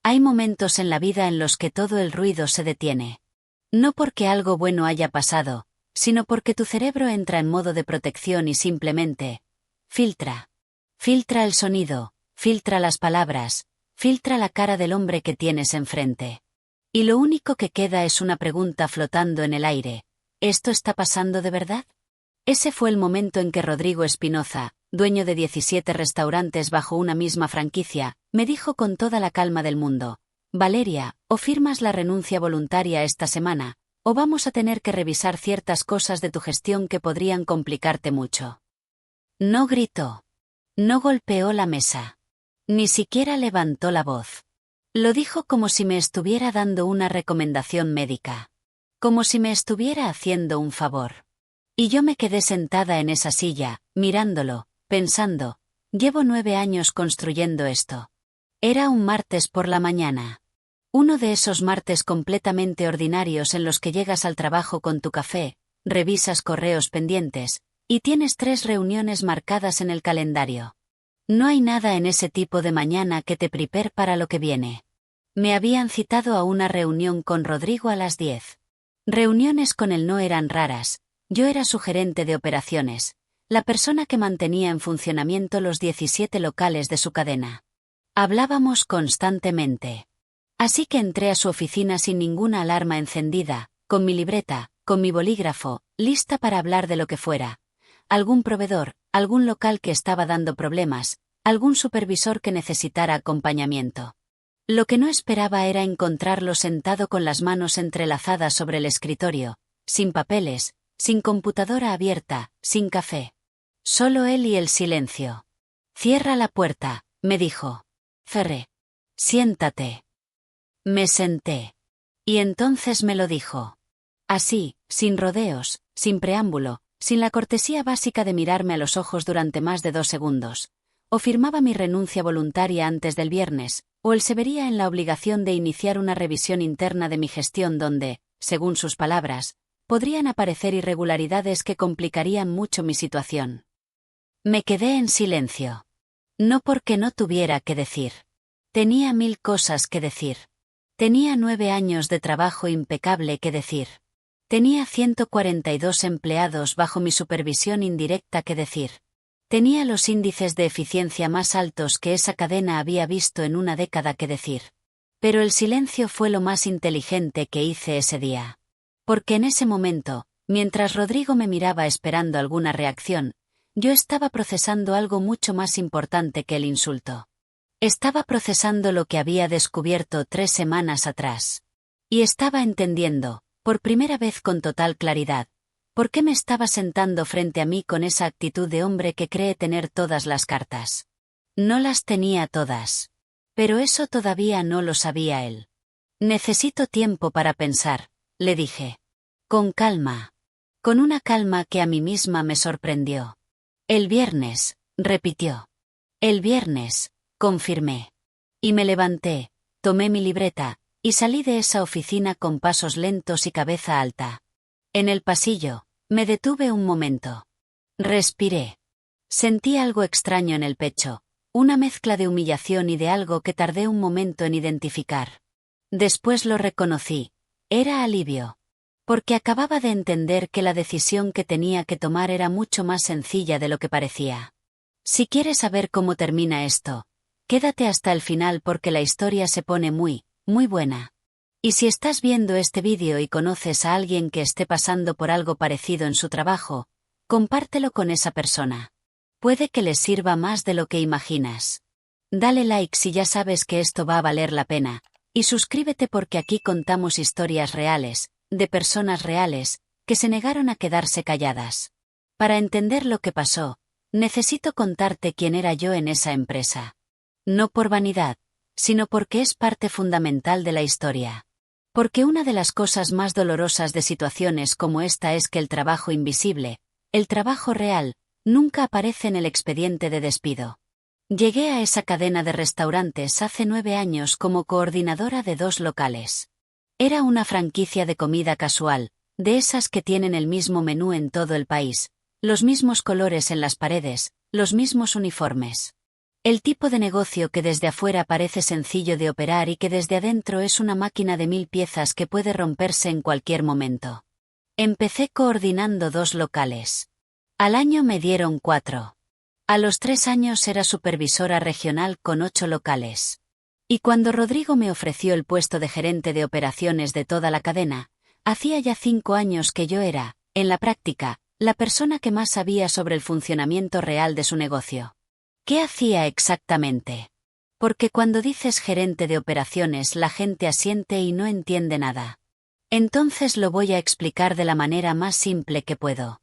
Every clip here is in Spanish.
Hay momentos en la vida en los que todo el ruido se detiene. No porque algo bueno haya pasado, sino porque tu cerebro entra en modo de protección y simplemente filtra. Filtra el sonido, filtra las palabras, filtra la cara del hombre que tienes enfrente. Y lo único que queda es una pregunta flotando en el aire. ¿Esto está pasando de verdad? Ese fue el momento en que Rodrigo Espinoza, dueño de 17 restaurantes bajo una misma franquicia, me dijo con toda la calma del mundo: Valeria, o firmas la renuncia voluntaria esta semana, o vamos a tener que revisar ciertas cosas de tu gestión que podrían complicarte mucho. No gritó. No golpeó la mesa. Ni siquiera levantó la voz. Lo dijo como si me estuviera dando una recomendación médica. Como si me estuviera haciendo un favor. Y yo me quedé sentada en esa silla, mirándolo, pensando, llevo 9 años construyendo esto. Era un martes por la mañana. Uno de esos martes completamente ordinarios en los que llegas al trabajo con tu café, revisas correos pendientes, y tienes 3 reuniones marcadas en el calendario. No hay nada en ese tipo de mañana que te prepare para lo que viene. Me habían citado a una reunión con Rodrigo a las 10. Reuniones con él no eran raras. Yo era su gerente de operaciones, la persona que mantenía en funcionamiento los 17 locales de su cadena. Hablábamos constantemente. Así que entré a su oficina sin ninguna alarma encendida, con mi libreta, con mi bolígrafo, lista para hablar de lo que fuera. Algún proveedor, algún local que estaba dando problemas, algún supervisor que necesitara acompañamiento. Lo que no esperaba era encontrarlo sentado con las manos entrelazadas sobre el escritorio, sin papeles, sin computadora abierta, sin café. Solo él y el silencio. Cierra la puerta, me dijo. Cerré. Siéntate. Me senté. Y entonces me lo dijo. Así, sin rodeos, sin preámbulo, sin la cortesía básica de mirarme a los ojos durante más de 2 segundos. O firmaba mi renuncia voluntaria antes del viernes, o él se vería en la obligación de iniciar una revisión interna de mi gestión donde, según sus palabras, podrían aparecer irregularidades que complicarían mucho mi situación. Me quedé en silencio. No porque no tuviera que decir. Tenía 1000 cosas que decir. Tenía 9 años de trabajo impecable que decir. Tenía 142 empleados bajo mi supervisión indirecta que decir. Tenía los índices de eficiencia más altos que esa cadena había visto en una década que decir. Pero el silencio fue lo más inteligente que hice ese día. Porque en ese momento, mientras Rodrigo me miraba esperando alguna reacción, yo estaba procesando algo mucho más importante que el insulto. Estaba procesando lo que había descubierto 3 semanas atrás. Y estaba entendiendo, por primera vez con total claridad, por qué me estaba sentando frente a mí con esa actitud de hombre que cree tener todas las cartas. No las tenía todas. Pero eso todavía no lo sabía él. Necesito tiempo para pensar, le dije. Con calma. Con una calma que a mí misma me sorprendió. El viernes, repitió. El viernes, confirmé. Y me levanté, tomé mi libreta, y salí de esa oficina con pasos lentos y cabeza alta. En el pasillo, me detuve un momento. Respiré. Sentí algo extraño en el pecho, una mezcla de humillación y de algo que tardé un momento en identificar. Después lo reconocí. Era alivio. Porque acababa de entender que la decisión que tenía que tomar era mucho más sencilla de lo que parecía. Si quieres saber cómo termina esto, quédate hasta el final porque la historia se pone muy, muy buena. Y si estás viendo este vídeo y conoces a alguien que esté pasando por algo parecido en su trabajo, compártelo con esa persona. Puede que les sirva más de lo que imaginas. Dale like si ya sabes que esto va a valer la pena, y suscríbete porque aquí contamos historias reales, de personas reales, que se negaron a quedarse calladas. Para entender lo que pasó, necesito contarte quién era yo en esa empresa. No por vanidad, sino porque es parte fundamental de la historia. Porque una de las cosas más dolorosas de situaciones como esta es que el trabajo invisible, el trabajo real, nunca aparece en el expediente de despido. Llegué a esa cadena de restaurantes hace 9 años como coordinadora de 2 locales. Era una franquicia de comida casual, de esas que tienen el mismo menú en todo el país, los mismos colores en las paredes, los mismos uniformes. El tipo de negocio que desde afuera parece sencillo de operar y que desde adentro es una máquina de 1000 piezas que puede romperse en cualquier momento. Empecé coordinando 2 locales. Al año me dieron 4. A los 3 años era supervisora regional con 8 locales. Y cuando Rodrigo me ofreció el puesto de gerente de operaciones de toda la cadena, hacía ya 5 años que yo era, en la práctica, la persona que más sabía sobre el funcionamiento real de su negocio. ¿Qué hacía exactamente? Porque cuando dices gerente de operaciones la gente asiente y no entiende nada. Entonces lo voy a explicar de la manera más simple que puedo.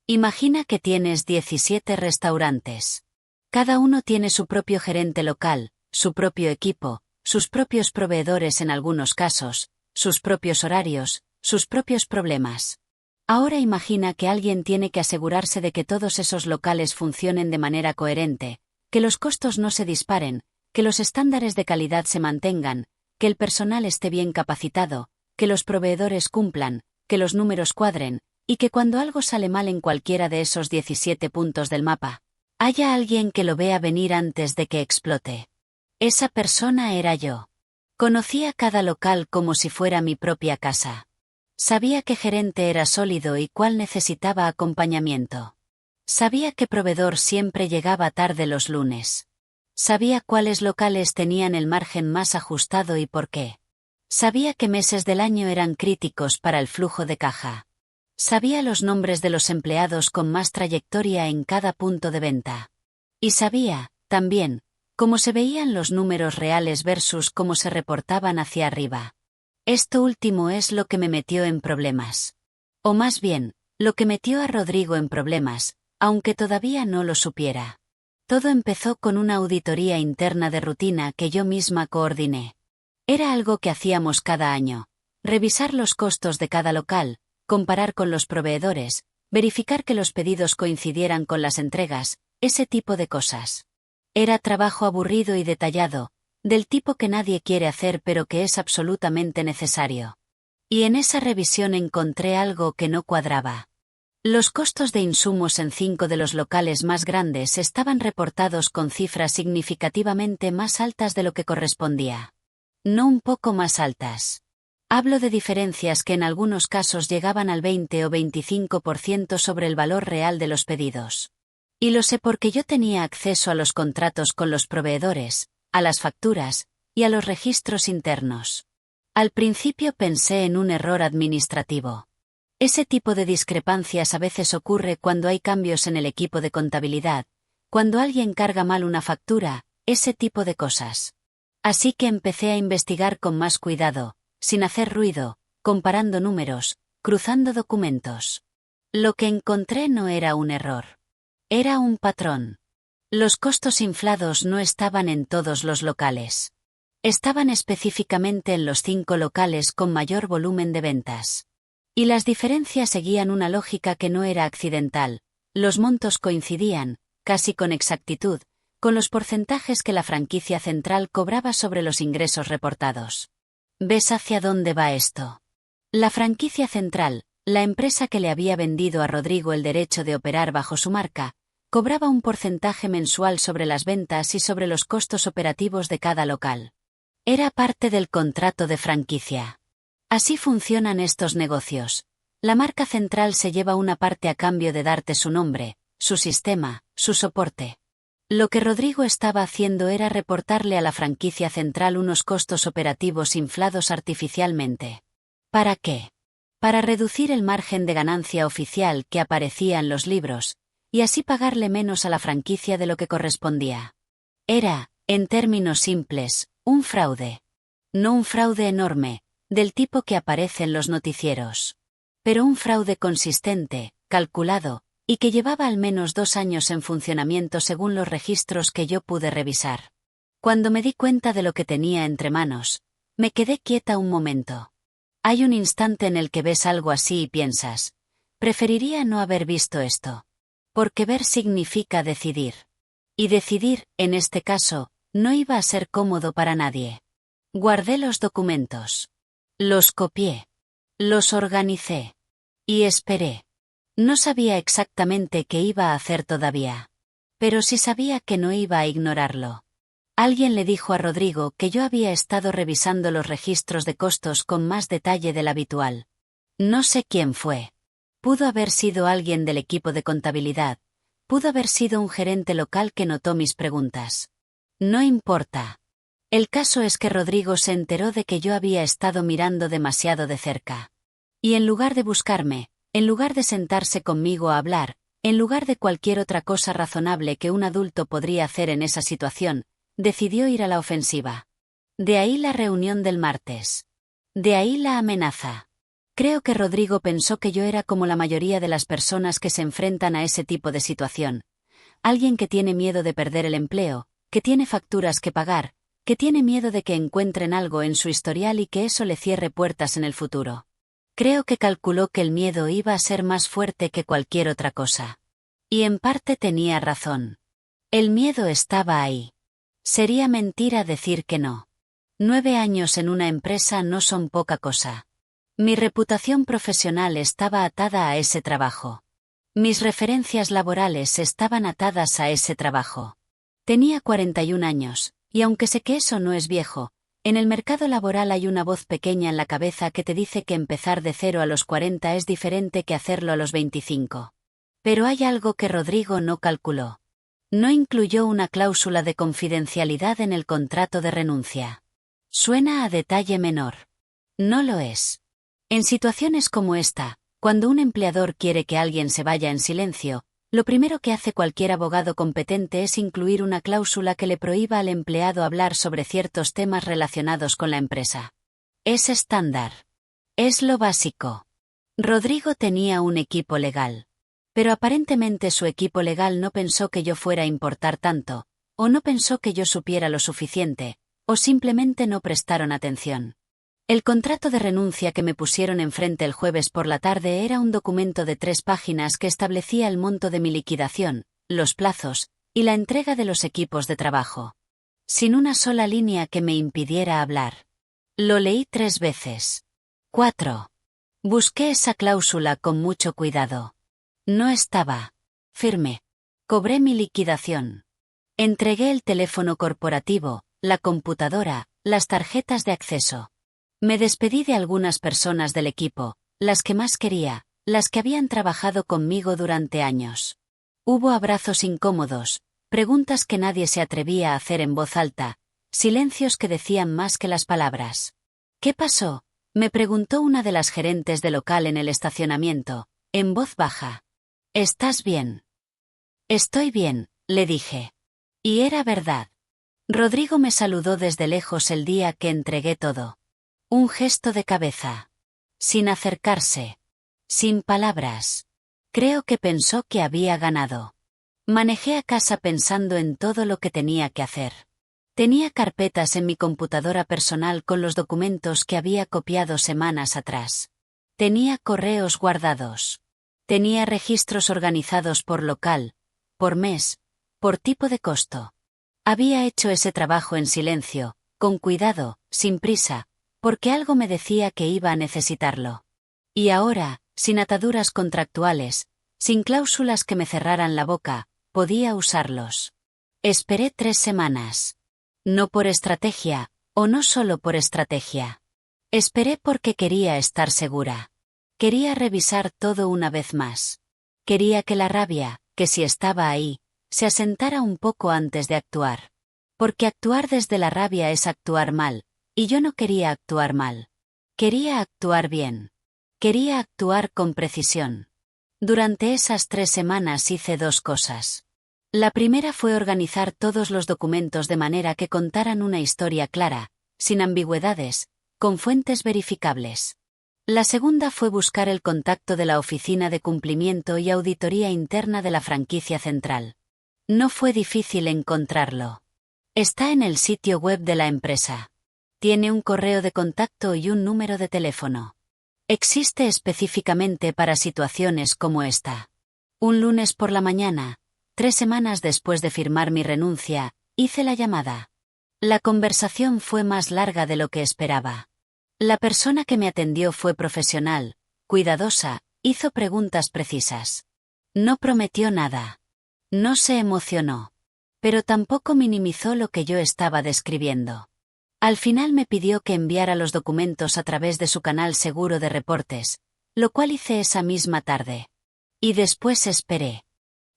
Imagina que tienes 17 restaurantes. Cada uno tiene su propio gerente local, su propio equipo, sus propios proveedores en algunos casos, sus propios horarios, sus propios problemas. Ahora imagina que alguien tiene que asegurarse de que todos esos locales funcionen de manera coherente, que los costos no se disparen, que los estándares de calidad se mantengan, que el personal esté bien capacitado, que los proveedores cumplan, que los números cuadren, y que cuando algo sale mal en cualquiera de esos 17 puntos del mapa, haya alguien que lo vea venir antes de que explote. Esa persona era yo. Conocía cada local como si fuera mi propia casa. Sabía qué gerente era sólido y cuál necesitaba acompañamiento. Sabía qué proveedor siempre llegaba tarde los lunes. Sabía cuáles locales tenían el margen más ajustado y por qué. Sabía qué meses del año eran críticos para el flujo de caja. Sabía los nombres de los empleados con más trayectoria en cada punto de venta. Y sabía, también, cómo se veían los números reales versus cómo se reportaban hacia arriba. Esto último es lo que me metió en problemas. O más bien, lo que metió a Rodrigo en problemas, aunque todavía no lo supiera. Todo empezó con una auditoría interna de rutina que yo misma coordiné. Era algo que hacíamos cada año. Revisar los costos de cada local, comparar con los proveedores, verificar que los pedidos coincidieran con las entregas, ese tipo de cosas. Era trabajo aburrido y detallado, del tipo que nadie quiere hacer pero que es absolutamente necesario. Y en esa revisión encontré algo que no cuadraba. Los costos de insumos en 5 de los locales más grandes estaban reportados con cifras significativamente más altas de lo que correspondía. No un poco más altas. Hablo de diferencias que en algunos casos llegaban al 20 o 25% sobre el valor real de los pedidos. Y lo sé porque yo tenía acceso a los contratos con los proveedores, a las facturas, y a los registros internos. Al principio pensé en un error administrativo. Ese tipo de discrepancias a veces ocurre cuando hay cambios en el equipo de contabilidad, cuando alguien carga mal una factura, ese tipo de cosas. Así que empecé a investigar con más cuidado, sin hacer ruido, comparando números, cruzando documentos. Lo que encontré no era un error. Era un patrón. Los costos inflados no estaban en todos los locales. Estaban específicamente en los 5 locales con mayor volumen de ventas. Y las diferencias seguían una lógica que no era accidental. Los montos coincidían, casi con exactitud, con los porcentajes que la franquicia central cobraba sobre los ingresos reportados. ¿Ves hacia dónde va esto? La franquicia central, la empresa que le había vendido a Rodrigo el derecho de operar bajo su marca, cobraba un porcentaje mensual sobre las ventas y sobre los costos operativos de cada local. Era parte del contrato de franquicia. Así funcionan estos negocios. La marca central se lleva una parte a cambio de darte su nombre, su sistema, su soporte. Lo que Rodrigo estaba haciendo era reportarle a la franquicia central unos costos operativos inflados artificialmente. ¿Para qué? Para reducir el margen de ganancia oficial que aparecía en los libros, y así pagarle menos a la franquicia de lo que correspondía. Era, en términos simples, un fraude. No un fraude enorme, del tipo que aparece en los noticieros. Pero un fraude consistente, calculado, y que llevaba al menos 2 años en funcionamiento según los registros que yo pude revisar. Cuando me di cuenta de lo que tenía entre manos, me quedé quieta un momento. Hay un instante en el que ves algo así y piensas, preferiría no haber visto esto. Porque ver significa decidir. Y decidir, en este caso, no iba a ser cómodo para nadie. Guardé los documentos. Los copié. Los organicé. Y esperé. No sabía exactamente qué iba a hacer todavía. Pero sí sabía que no iba a ignorarlo. Alguien le dijo a Rodrigo que yo había estado revisando los registros de costos con más detalle del habitual. No sé quién fue. Pudo haber sido alguien del equipo de contabilidad. Pudo haber sido un gerente local que notó mis preguntas. No importa. El caso es que Rodrigo se enteró de que yo había estado mirando demasiado de cerca. Y en lugar de buscarme, en lugar de sentarse conmigo a hablar, en lugar de cualquier otra cosa razonable que un adulto podría hacer en esa situación, decidió ir a la ofensiva. De ahí la reunión del martes. De ahí la amenaza. Creo que Rodrigo pensó que yo era como la mayoría de las personas que se enfrentan a ese tipo de situación. Alguien que tiene miedo de perder el empleo, que tiene facturas que pagar, que tiene miedo de que encuentren algo en su historial y que eso le cierre puertas en el futuro. Creo que calculó que el miedo iba a ser más fuerte que cualquier otra cosa. Y en parte tenía razón. El miedo estaba ahí. Sería mentira decir que no. 9 años en una empresa no son poca cosa. Mi reputación profesional estaba atada a ese trabajo. Mis referencias laborales estaban atadas a ese trabajo. Tenía 41 años, y aunque sé que eso no es viejo, en el mercado laboral hay una voz pequeña en la cabeza que te dice que empezar de 0 a los 40 es diferente que hacerlo a los 25. Pero hay algo que Rodrigo no calculó. No incluyó una cláusula de confidencialidad en el contrato de renuncia. Suena a detalle menor. No lo es. En situaciones como esta, cuando un empleador quiere que alguien se vaya en silencio, lo primero que hace cualquier abogado competente es incluir una cláusula que le prohíba al empleado hablar sobre ciertos temas relacionados con la empresa. Es estándar. Es lo básico. Rodrigo tenía un equipo legal. Pero aparentemente su equipo legal no pensó que yo fuera a importar tanto, o no pensó que yo supiera lo suficiente, o simplemente no prestaron atención. El contrato de renuncia que me pusieron enfrente el jueves por la tarde era un documento de 3 páginas que establecía el monto de mi liquidación, los plazos, y la entrega de los equipos de trabajo. Sin una sola línea que me impidiera hablar. Lo leí 3 veces. 4. Busqué esa cláusula con mucho cuidado. No estaba. Firme. Cobré mi liquidación. Entregué el teléfono corporativo, la computadora, las tarjetas de acceso. Me despedí de algunas personas del equipo, las que más quería, las que habían trabajado conmigo durante años. Hubo abrazos incómodos, preguntas que nadie se atrevía a hacer en voz alta, silencios que decían más que las palabras. ¿Qué pasó?, me preguntó una de las gerentes de local en el estacionamiento, en voz baja. ¿Estás bien? Estoy bien, le dije. Y era verdad. Rodrigo me saludó desde lejos el día que entregué todo. Un gesto de cabeza. Sin acercarse. Sin palabras. Creo que pensó que había ganado. Manejé a casa pensando en todo lo que tenía que hacer. Tenía carpetas en mi computadora personal con los documentos que había copiado semanas atrás. Tenía correos guardados. Tenía registros organizados por local, por mes, por tipo de costo. Había hecho ese trabajo en silencio, con cuidado, sin prisa, porque algo me decía que iba a necesitarlo. Y ahora, sin ataduras contractuales, sin cláusulas que me cerraran la boca, podía usarlos. Esperé 3 semanas. No por estrategia, o no solo por estrategia. Esperé porque quería estar segura. Quería revisar todo una vez más. Quería que la rabia, que si estaba ahí, se asentara un poco antes de actuar. Porque actuar desde la rabia es actuar mal. Y yo no quería actuar mal. Quería actuar bien. Quería actuar con precisión. Durante esas 3 semanas hice 2 cosas. La primera fue organizar todos los documentos de manera que contaran una historia clara, sin ambigüedades, con fuentes verificables. La segunda fue buscar el contacto de la Oficina de Cumplimiento y Auditoría Interna de la franquicia central. No fue difícil encontrarlo. Está en el sitio web de la empresa. Tiene un correo de contacto y un número de teléfono. Existe específicamente para situaciones como esta. Un lunes por la mañana, 3 semanas después de firmar mi renuncia, hice la llamada. La conversación fue más larga de lo que esperaba. La persona que me atendió fue profesional, cuidadosa, hizo preguntas precisas. No prometió nada. No se emocionó. Pero tampoco minimizó lo que yo estaba describiendo. Al final me pidió que enviara los documentos a través de su canal seguro de reportes, lo cual hice esa misma tarde. Y después esperé.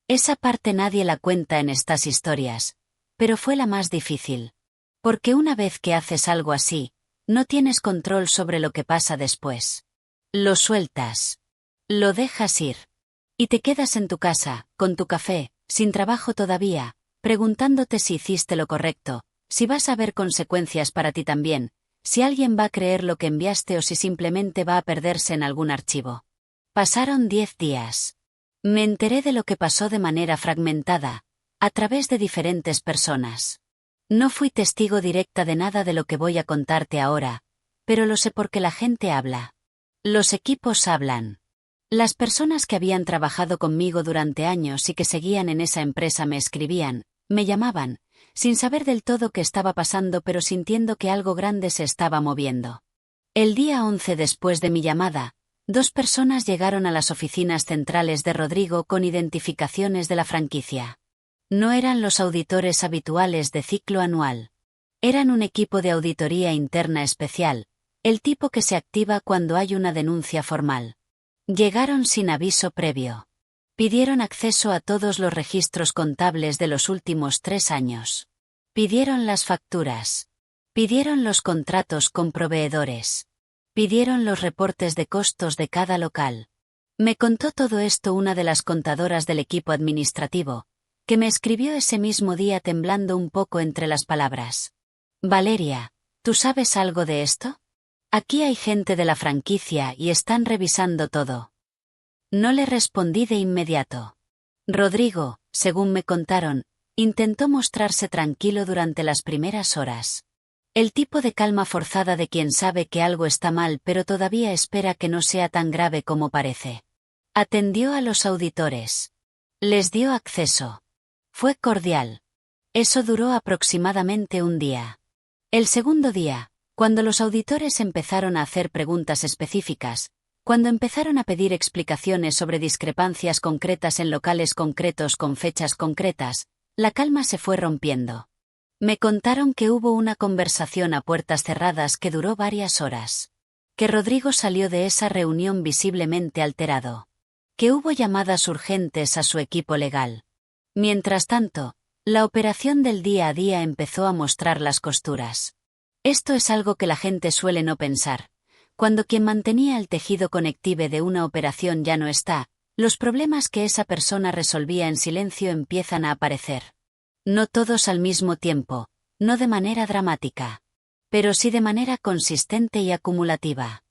Esa parte nadie la cuenta en estas historias, pero fue la más difícil. Porque una vez que haces algo así, no tienes control sobre lo que pasa después. Lo sueltas. Lo dejas ir. Y te quedas en tu casa, con tu café, sin trabajo todavía, preguntándote si hiciste lo correcto, si vas a haber consecuencias para ti también, si alguien va a creer lo que enviaste o si simplemente va a perderse en algún archivo. Pasaron 10 días. Me enteré de lo que pasó de manera fragmentada, a través de diferentes personas. No fui testigo directa de nada de lo que voy a contarte ahora, pero lo sé porque la gente habla. Los equipos hablan. Las personas que habían trabajado conmigo durante años y que seguían en esa empresa me escribían, me llamaban, sin saber del todo qué estaba pasando pero sintiendo que algo grande se estaba moviendo. El día 11 después de mi llamada, 2 personas llegaron a las oficinas centrales de Rodrigo con identificaciones de la franquicia. No eran los auditores habituales de ciclo anual. Eran un equipo de auditoría interna especial, el tipo que se activa cuando hay una denuncia formal. Llegaron sin aviso previo. Pidieron acceso a todos los registros contables de los últimos 3 años. Pidieron las facturas. Pidieron los contratos con proveedores. Pidieron los reportes de costos de cada local. Me contó todo esto una de las contadoras del equipo administrativo, que me escribió ese mismo día temblando un poco entre las palabras. Valeria, ¿tú sabes algo de esto? Aquí hay gente de la franquicia y están revisando todo. No le respondí de inmediato. Rodrigo, según me contaron, intentó mostrarse tranquilo durante las primeras horas. El tipo de calma forzada de quien sabe que algo está mal pero todavía espera que no sea tan grave como parece. Atendió a los auditores. Les dio acceso. Fue cordial. Eso duró aproximadamente un día. El segundo día, cuando los auditores empezaron a hacer preguntas específicas, cuando empezaron a pedir explicaciones sobre discrepancias concretas en locales concretos con fechas concretas, la calma se fue rompiendo. Me contaron que hubo una conversación a puertas cerradas que duró varias horas. Que Rodrigo salió de esa reunión visiblemente alterado. Que hubo llamadas urgentes a su equipo legal. Mientras tanto, la operación del día a día empezó a mostrar las costuras. Esto es algo que la gente suele no pensar. Cuando quien mantenía el tejido conective de una operación ya no está, los problemas que esa persona resolvía en silencio empiezan a aparecer. No todos al mismo tiempo, no de manera dramática. Pero sí de manera consistente y acumulativa.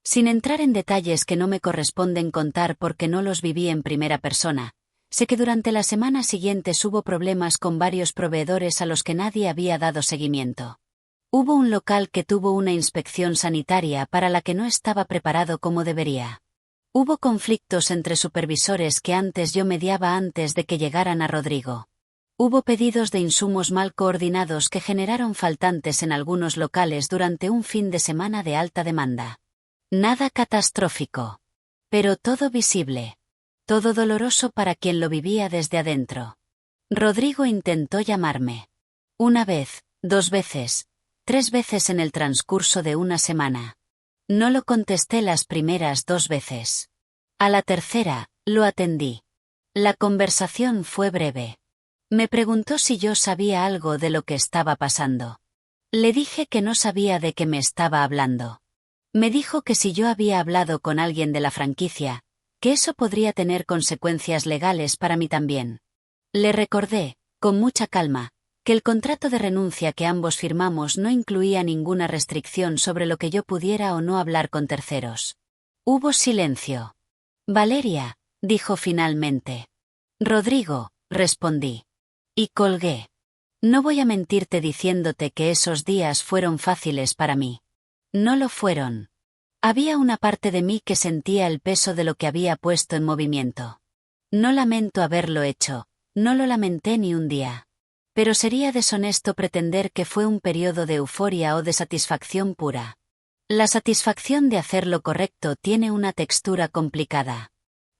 Sin entrar en detalles que no me corresponden contar porque no los viví en primera persona, sé que durante las semanas siguientes hubo problemas con varios proveedores a los que nadie había dado seguimiento. Hubo un local que tuvo una inspección sanitaria para la que no estaba preparado como debería. Hubo conflictos entre supervisores que antes yo mediaba antes de que llegaran a Rodrigo. Hubo pedidos de insumos mal coordinados que generaron faltantes en algunos locales durante un fin de semana de alta demanda. Nada catastrófico. Pero todo visible. Todo doloroso para quien lo vivía desde adentro. Rodrigo intentó llamarme. 1 vez, 2 veces, 3 veces en el transcurso de una semana. No lo contesté las primeras 2 veces. A la tercera, lo atendí. La conversación fue breve. Me preguntó si yo sabía algo de lo que estaba pasando. Le dije que no sabía de qué me estaba hablando. Me dijo que si yo había hablado con alguien de la franquicia, que eso podría tener consecuencias legales para mí también. Le recordé, con mucha calma, que el contrato de renuncia que ambos firmamos no incluía ninguna restricción sobre lo que yo pudiera o no hablar con terceros. Hubo silencio. Valeria, dijo finalmente. Rodrigo, respondí. Y colgué. No voy a mentirte diciéndote que esos días fueron fáciles para mí. No lo fueron. Había una parte de mí que sentía el peso de lo que había puesto en movimiento. No lamento haberlo hecho, no lo lamenté ni un día. Pero sería deshonesto pretender que fue un periodo de euforia o de satisfacción pura. La satisfacción de hacer lo correcto tiene una textura complicada.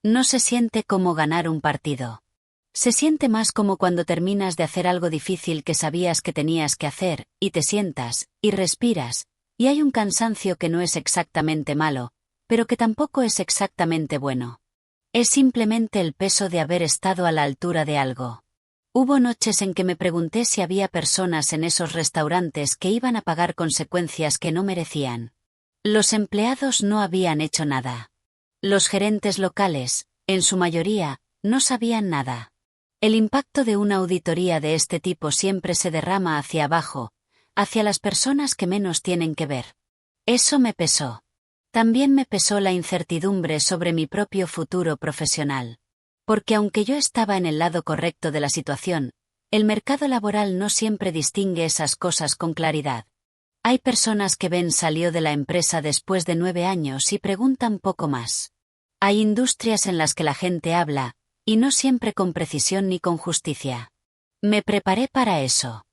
No se siente como ganar un partido. Se siente más como cuando terminas de hacer algo difícil que sabías que tenías que hacer, y te sientas, y respiras, y hay un cansancio que no es exactamente malo, pero que tampoco es exactamente bueno. Es simplemente el peso de haber estado a la altura de algo. Hubo noches en que me pregunté si había personas en esos restaurantes que iban a pagar consecuencias que no merecían. Los empleados no habían hecho nada. Los gerentes locales, en su mayoría, no sabían nada. El impacto de una auditoría de este tipo siempre se derrama hacia abajo, hacia las personas que menos tienen que ver. Eso me pesó. También me pesó la incertidumbre sobre mi propio futuro profesional. Porque aunque yo estaba en el lado correcto de la situación, el mercado laboral no siempre distingue esas cosas con claridad. Hay personas que ven salió de la empresa después de 9 años y preguntan poco más. Hay industrias en las que la gente habla, y no siempre con precisión ni con justicia. Me preparé para eso.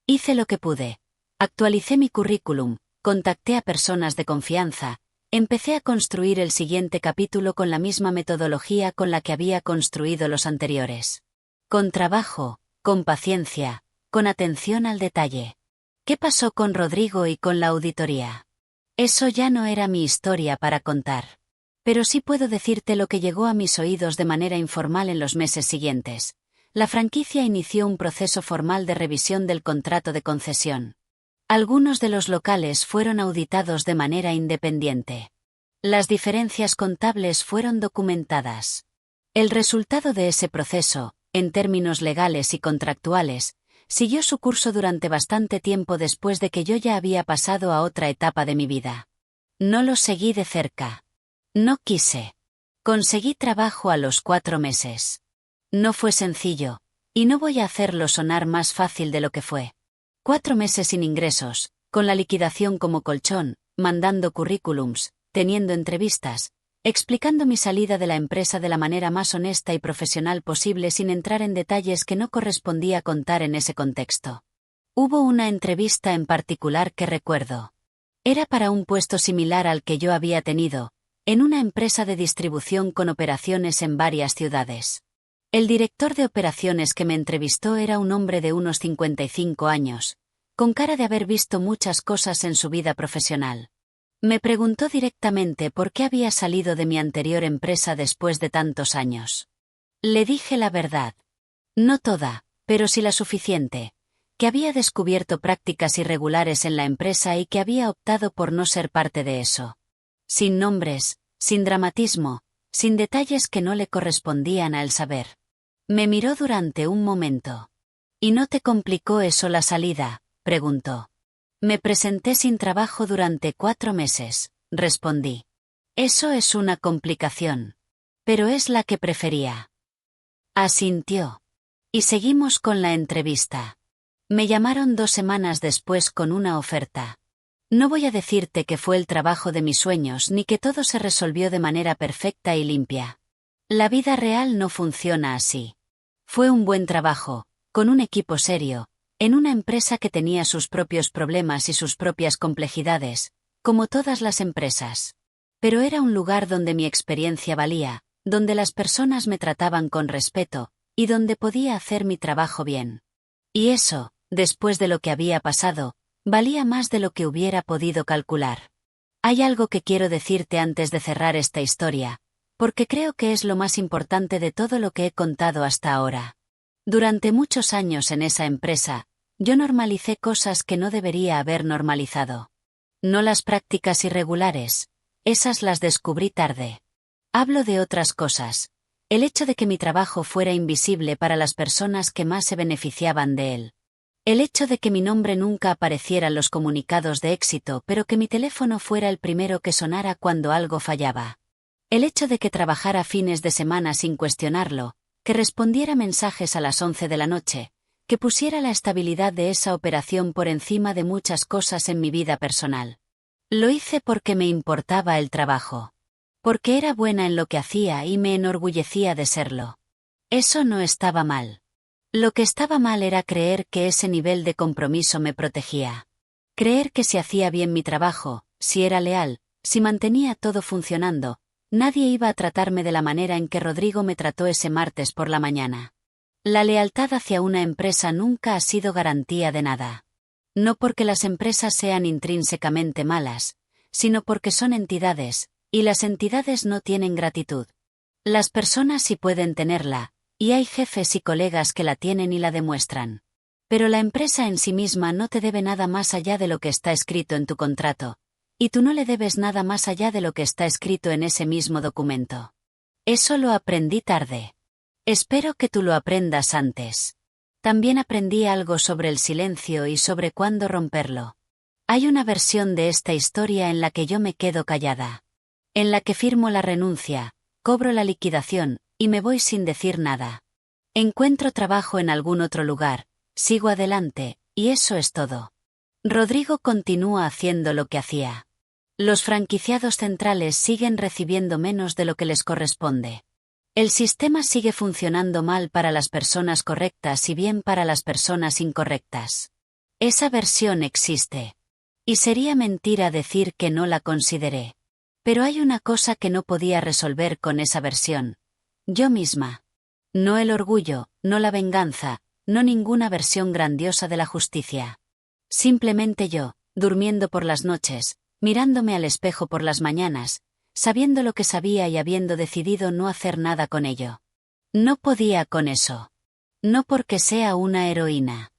Hice lo que pude. Actualicé mi currículum, contacté a personas de confianza, empecé a construir el siguiente capítulo con la misma metodología con la que había construido los anteriores. Con trabajo, con paciencia, con atención al detalle. ¿Qué pasó con Rodrigo y con la auditoría? Eso ya no era mi historia para contar. Pero sí puedo decirte lo que llegó a mis oídos de manera informal en los meses siguientes. La franquicia inició un proceso formal de revisión del contrato de concesión. Algunos de los locales fueron auditados de manera independiente. Las diferencias contables fueron documentadas. El resultado de ese proceso, en términos legales y contractuales, siguió su curso durante bastante tiempo después de que yo ya había pasado a otra etapa de mi vida. No lo seguí de cerca. No quise. Conseguí trabajo a los 4 meses. No fue sencillo, y no voy a hacerlo sonar más fácil de lo que fue. 4 meses sin ingresos, con la liquidación como colchón, mandando currículums, teniendo entrevistas, explicando mi salida de la empresa de la manera más honesta y profesional posible sin entrar en detalles que no correspondía contar en ese contexto. Hubo una entrevista en particular que recuerdo. Era para un puesto similar al que yo había tenido, en una empresa de distribución con operaciones en varias ciudades. El director de operaciones que me entrevistó era un hombre de unos 55 años, con cara de haber visto muchas cosas en su vida profesional. Me preguntó directamente por qué había salido de mi anterior empresa después de tantos años. Le dije la verdad. No toda, pero sí la suficiente, que había descubierto prácticas irregulares en la empresa y que había optado por no ser parte de eso. Sin nombres, sin dramatismo, sin detalles que no le correspondían al saber. Me miró durante un momento. ¿Y no te complicó eso la salida?, preguntó. Me presenté sin trabajo durante 4 meses, respondí. Eso es una complicación. Pero es la que prefería. Asintió. Y seguimos con la entrevista. Me llamaron 2 semanas después con una oferta. No voy a decirte que fue el trabajo de mis sueños ni que todo se resolvió de manera perfecta y limpia. La vida real no funciona así. Fue un buen trabajo, con un equipo serio, en una empresa que tenía sus propios problemas y sus propias complejidades, como todas las empresas. Pero era un lugar donde mi experiencia valía, donde las personas me trataban con respeto, y donde podía hacer mi trabajo bien. Y eso, después de lo que había pasado, valía más de lo que hubiera podido calcular. Hay algo que quiero decirte antes de cerrar esta historia, porque creo que es lo más importante de todo lo que he contado hasta ahora. Durante muchos años en esa empresa, yo normalicé cosas que no debería haber normalizado. No las prácticas irregulares, esas las descubrí tarde. Hablo de otras cosas. El hecho de que mi trabajo fuera invisible para las personas que más se beneficiaban de él. El hecho de que mi nombre nunca apareciera en los comunicados de éxito, pero que mi teléfono fuera el primero que sonara cuando algo fallaba. El hecho de que trabajara fines de semana sin cuestionarlo, que respondiera mensajes a las 11 de la noche, que pusiera la estabilidad de esa operación por encima de muchas cosas en mi vida personal. Lo hice porque me importaba el trabajo. Porque era buena en lo que hacía y me enorgullecía de serlo. Eso no estaba mal. Lo que estaba mal era creer que ese nivel de compromiso me protegía. Creer que si hacía bien mi trabajo, si era leal, si mantenía todo funcionando, nadie iba a tratarme de la manera en que Rodrigo me trató ese martes por la mañana. La lealtad hacia una empresa nunca ha sido garantía de nada. No porque las empresas sean intrínsecamente malas, sino porque son entidades, y las entidades no tienen gratitud. Las personas sí pueden tenerla, y hay jefes y colegas que la tienen y la demuestran. Pero la empresa en sí misma no te debe nada más allá de lo que está escrito en tu contrato, y tú no le debes nada más allá de lo que está escrito en ese mismo documento. Eso lo aprendí tarde. Espero que tú lo aprendas antes. También aprendí algo sobre el silencio y sobre cuándo romperlo. Hay una versión de esta historia en la que yo me quedo callada. En la que firmo la renuncia, cobro la liquidación, y me voy sin decir nada. Encuentro trabajo en algún otro lugar, sigo adelante, y eso es todo. Rodrigo continúa haciendo lo que hacía. Los franquiciados centrales siguen recibiendo menos de lo que les corresponde. El sistema sigue funcionando mal para las personas correctas y bien para las personas incorrectas. Esa versión existe. Y sería mentira decir que no la consideré. Pero hay una cosa que no podía resolver con esa versión. Yo misma. No el orgullo, no la venganza, no ninguna versión grandiosa de la justicia. Simplemente yo, durmiendo por las noches, mirándome al espejo por las mañanas, sabiendo lo que sabía y habiendo decidido no hacer nada con ello. No podía con eso. No porque sea una heroína,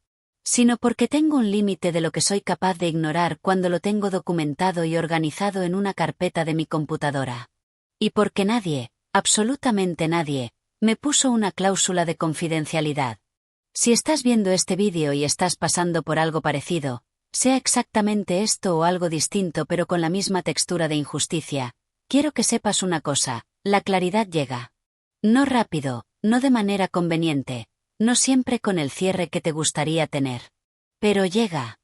sino porque tengo un límite de lo que soy capaz de ignorar cuando lo tengo documentado y organizado en una carpeta de mi computadora. Y porque nadie, absolutamente nadie, me puso una cláusula de confidencialidad. Si estás viendo este vídeo y estás pasando por algo parecido, sea exactamente esto o algo distinto pero con la misma textura de injusticia, quiero que sepas una cosa, la claridad llega. No rápido, no de manera conveniente, no siempre con el cierre que te gustaría tener. Pero llega.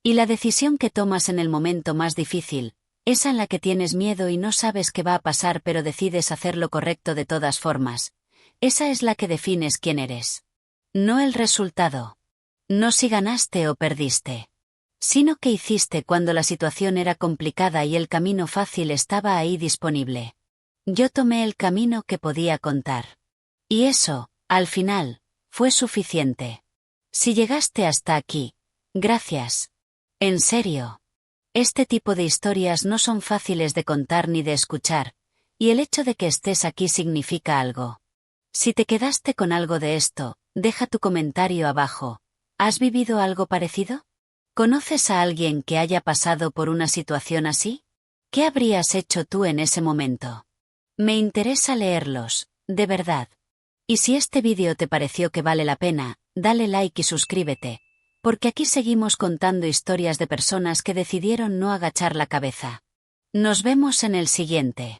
Y la decisión que tomas en el momento más difícil, esa en la que tienes miedo y no sabes qué va a pasar pero decides hacer lo correcto de todas formas, esa es la que defines quién eres. No el resultado. No si ganaste o perdiste. Sino qué hiciste cuando la situación era complicada y el camino fácil estaba ahí disponible. Yo tomé el camino que podía contar. Y eso, al final, fue suficiente. Si llegaste hasta aquí, gracias. En serio. Este tipo de historias no son fáciles de contar ni de escuchar, y el hecho de que estés aquí significa algo. Si te quedaste con algo de esto, deja tu comentario abajo. ¿Has vivido algo parecido? ¿Conoces a alguien que haya pasado por una situación así? ¿Qué habrías hecho tú en ese momento? Me interesa leerlos, de verdad. Y si este vídeo te pareció que vale la pena, dale like y suscríbete, porque aquí seguimos contando historias de personas que decidieron no agachar la cabeza. Nos vemos en el siguiente.